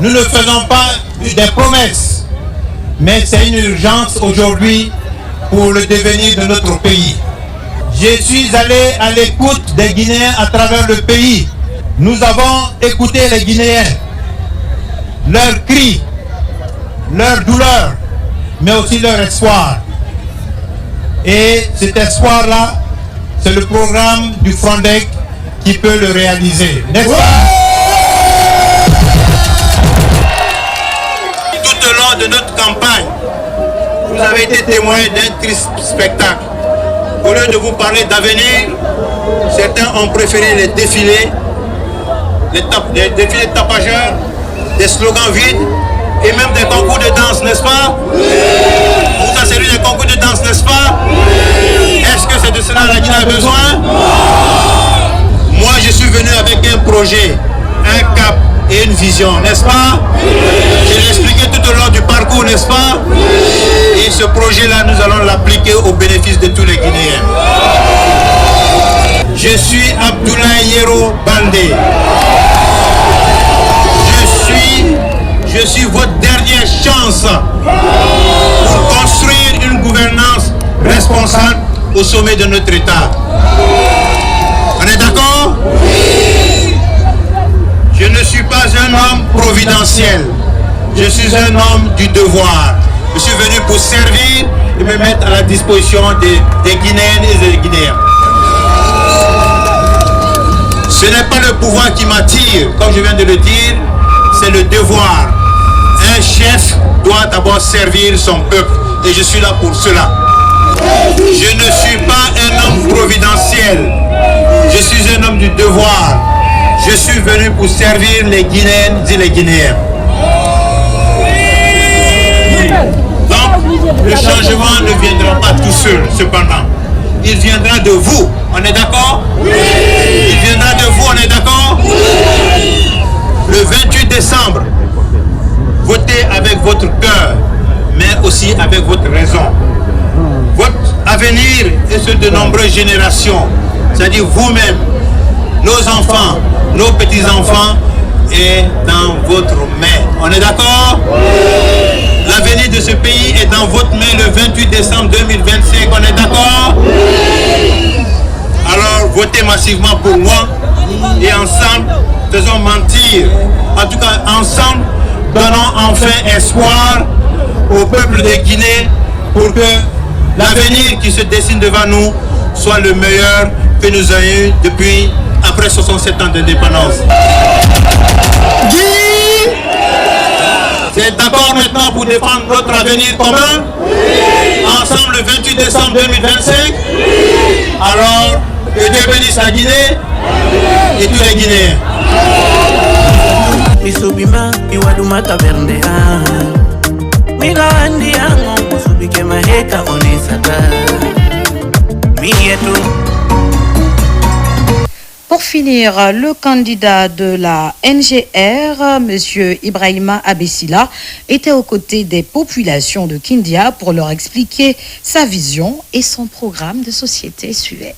Nous ne faisons pas des promesses, mais c'est une urgence aujourd'hui pour le devenir de notre pays. Je suis allé à l'écoute des Guinéens à travers le pays. Nous avons écouté les Guinéens, leurs cris, leurs douleurs, mais aussi leur espoir. Et cet espoir-là, c'est le programme du Frondec qui peut le réaliser. N'est-ce pas? Tout au long de notre campagne, vous avez été témoin d'un triste spectacle. Au lieu de vous parler d'avenir, certains ont préféré les défilés, les défilés tapageurs, des slogans vides et même des concours de danse, n'est-ce pas? Vous avez servi des concours de danse, n'est-ce pas? Est-ce que c'est de cela la Guinée a besoin? Moi, je suis venu avec un projet, un cap et une vision, n'est-ce pas? Je l'ai expliqué tout au long du parcours, n'est-ce pas? Et ce projet-là, nous allons l'appliquer au bénéfice de tous les Guinéens. Je suis Abdoulaye Yero Baldé. Je suis votre dernière chance pour construire une gouvernance responsable au sommet de notre État. On est d'accord? Oui. Je ne suis pas un homme providentiel. Je suis un homme du devoir. Je suis venu pour servir et me mettre à la disposition des Guinéennes et des Guinéens. Ce n'est pas le pouvoir qui m'attire, comme je viens de le dire, c'est le devoir. Un chef doit d'abord servir son peuple et je suis là pour cela. Je ne suis pas un homme providentiel, je suis un homme du devoir. Je suis venu pour servir les Guinéennes et les Guinéens. Donc, le changement ne viendra pas tout seul, cependant. Il viendra de vous, on est d'accord? Oui. Il viendra de vous, on est d'accord? Oui. Le 28 décembre, votez avec votre cœur, mais aussi avec votre raison. Votre avenir est sur de nombreuses générations, c'est-à-dire vous-même, nos enfants, nos petits-enfants, est dans votre main. On est d'accord? L'avenir de ce pays est dans votre main le 28 décembre 2025. On est d'accord? Alors votez massivement pour moi et ensemble faisons mentir. En tout cas ensemble donnons enfin espoir au peuple de Guinée pour que l'avenir qui se dessine devant nous soit le meilleur que nous ayons eu depuis après 67 ans d'indépendance. C'est d'accord maintenant pour défendre notre avenir commun? Ensemble le 28 décembre 2025? Alors, que Dieu bénisse la Guinée et tous les Guinéens. Misubima iwaduma taverne Miga andi yango musubike maheka onisata Mietu. Pour finir, le candidat de la NGR, M. Ibrahima Abessila, était aux côtés des populations de Kindia pour leur expliquer sa vision et son programme de société suivait.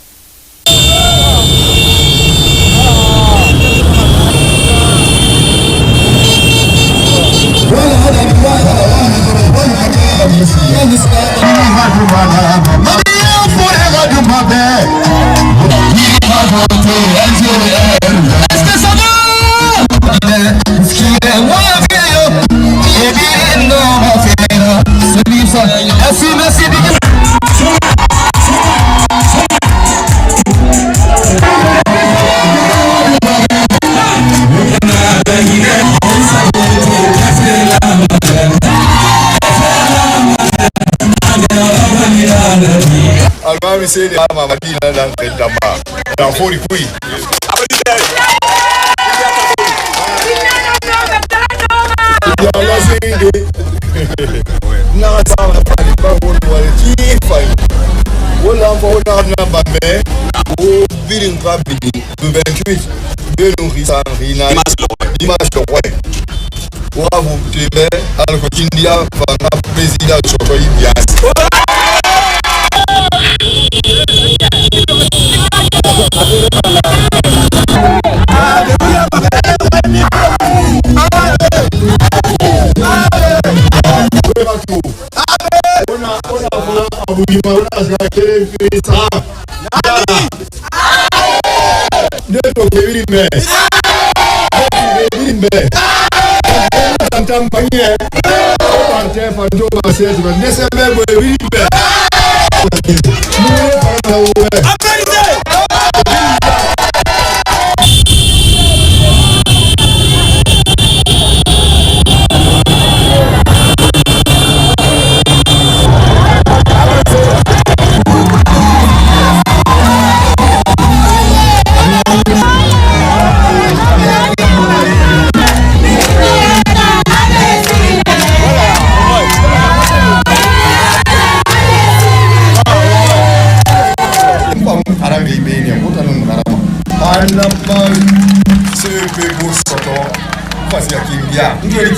Almami sai da ma madina nan kai da ma da fori kui ya la singe na sa na pali ba woni wala ti fay wala ko na ba me o birin ka bidi 28 de nous risan rina dimanche le roi wa vous tebe al ko India va président Joko Ibias.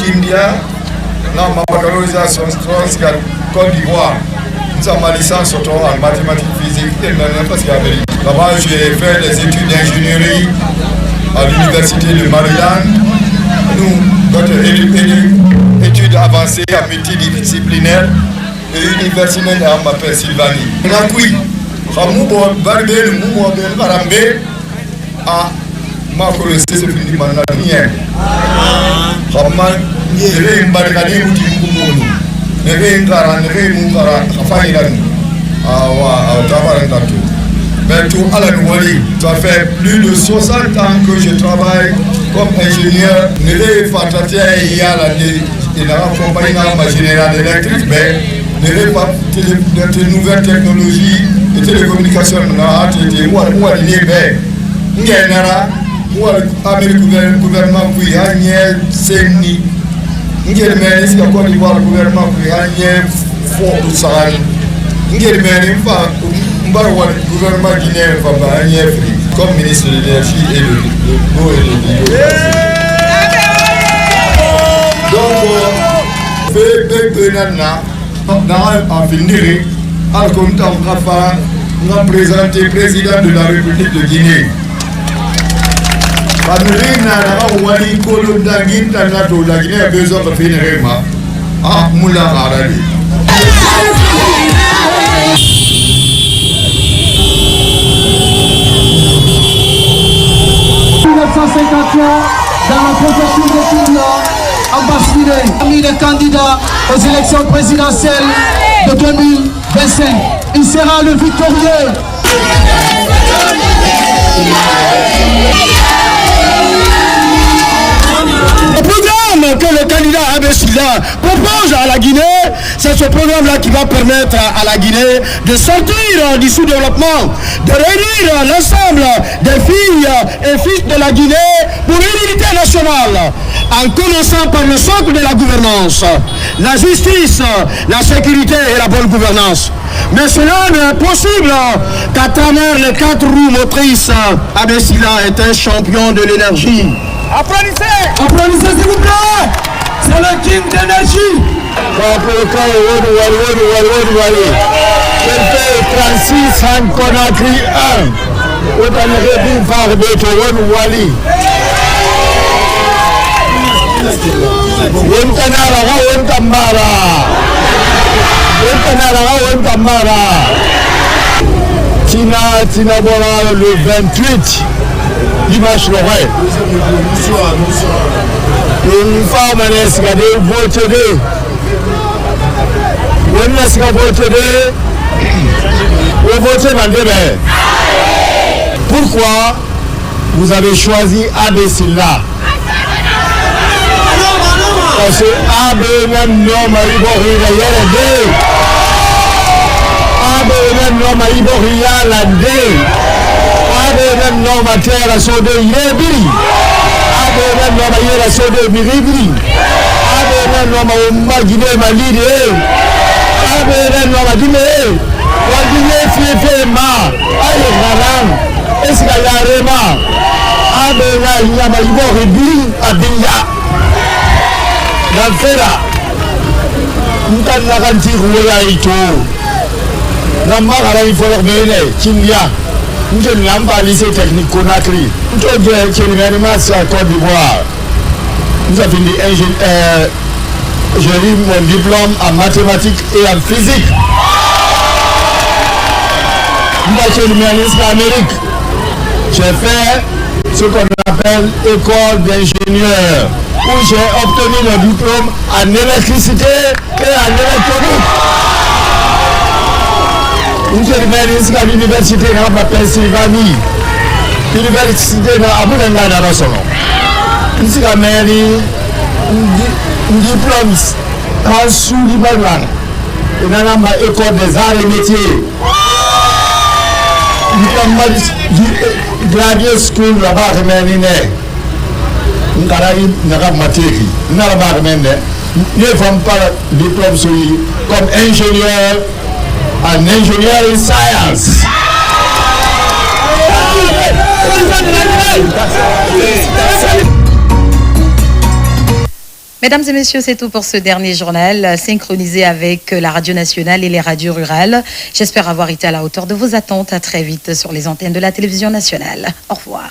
India, dans ma baccalauréat Côte d'Ivoire, nous avons ma licence en mathématiques physiques et parce que là-bas j'ai fait des études d'ingénierie à l'université de Maryland. Nous, notre études avancées à multidisciplinaires et universitaires à ma Pennsylvanie. On a qui, ma collègue c'est fini maintenant rien. Comment il barricade ou timounou. Ne ngara ne mungara afairan. Mais tout à la Nouali, ça fait plus de 60 ans que je travaille comme ingénieur. Ne fatatien il y a la compagnie ma générale électrique, mais ne pas de nouvelles technologies et télécommunications na été moi ni nara Amérique gouvernement qui a nié Seni, Ngel Meni, si la Côte d'Ivoire gouvernement qui a nié Fort du Sahara, Ngel Meni, gouvernement guinéen va nié comme ministre de l'énergie et de l'eau et de l'hydrogène. Donc, fait dans un avenir, Al-Konta Mkafa, nous présenté président de la République de Guinée. Padrina na wali kolo danginta na to la Guinée a besoin de faire rema. Ah, moula arali. 1951, dans la préfecture de Toula, Abbas parmi les candidats aux élections présidentielles de 2025. Il sera le victorieux. Le programme que le candidat Abessila propose à la Guinée, c'est ce programme-là qui va permettre à la Guinée de sortir du sous-développement, de réunir l'ensemble des filles et fils de la Guinée pour une unité nationale, en commençant par le socle de la gouvernance, la justice, la sécurité et la bonne gouvernance. Mais cela n'est possible qu'à travers les 4 roues motrices. Abessila est un champion de l'énergie. Applaudissez! Applaudissez s'il vous plaît! C'est le king d'énergie! Il fait 36 en Conakry 1. Au Tanérébin par Beethoven Wali. Tina Bora le 28 dimanche l'oreille. Une femme a voté. Pourquoi vous avez choisi Abessila? Parce que Abe même nom a terra só de Yebiri. Abe noma yera só de Miribiri. Abe noma Magine Malide. Abe noma Dime. Wagine Fife Ma. Aye Garam. Eska Yarema. Abe na Yama Ibori Bi Abiya. Nafera. Ntanna kanti ruya ito. Namara informele Kinya. Nous sommes à lycée technique Conakry. Nous sommes à Côte d'Ivoire. Nous avons fini j'ai eu mon diplôme en mathématiques et en physique. Nous sommes en Amérique. J'ai fait ce qu'on appelle école d'ingénieur, où j'ai obtenu le diplôme en électricité et en électronique. Nous sommes à l'université de Pennsylvanie, l'université de Aboulenga Narosono. Nous sommes à mairie, un diplôme en sous-libanais. Nous sommes à l'école des arts et métiers. Nous sommes à graduate school là-bas, nous sommes à Mateki. Nous sommes à ne font pas diplôme comme ingénieur. En engineering science. Mesdames et messieurs, c'est tout pour ce dernier journal, synchronisé avec la radio nationale et les radios rurales. J'espère avoir été à la hauteur de vos attentes. À très vite sur les antennes de la télévision nationale. Au revoir.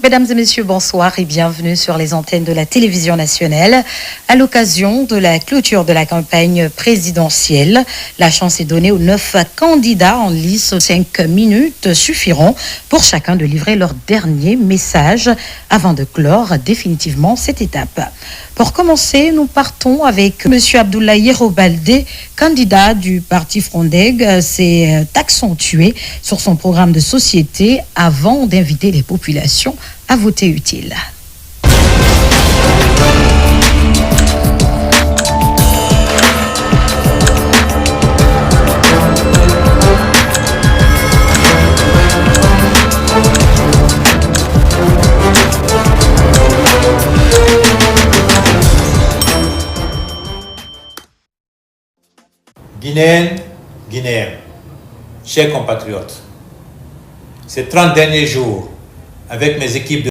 Mesdames et messieurs, bonsoir et bienvenue sur les antennes de la télévision nationale. À l'occasion de la clôture de la campagne présidentielle, la chance est donnée aux 9 candidats en lice. 5 minutes suffiront pour chacun de livrer leur dernier message avant de clore définitivement cette étape. Pour commencer, nous partons avec M. Abdoulaye Robalde, candidat du parti Frondeg, s'est accentué sur son programme de société avant d'inviter les populations à voter utile. Guinéennes, Guinéens, chers compatriotes, ces 30 derniers jours, avec mes équipes de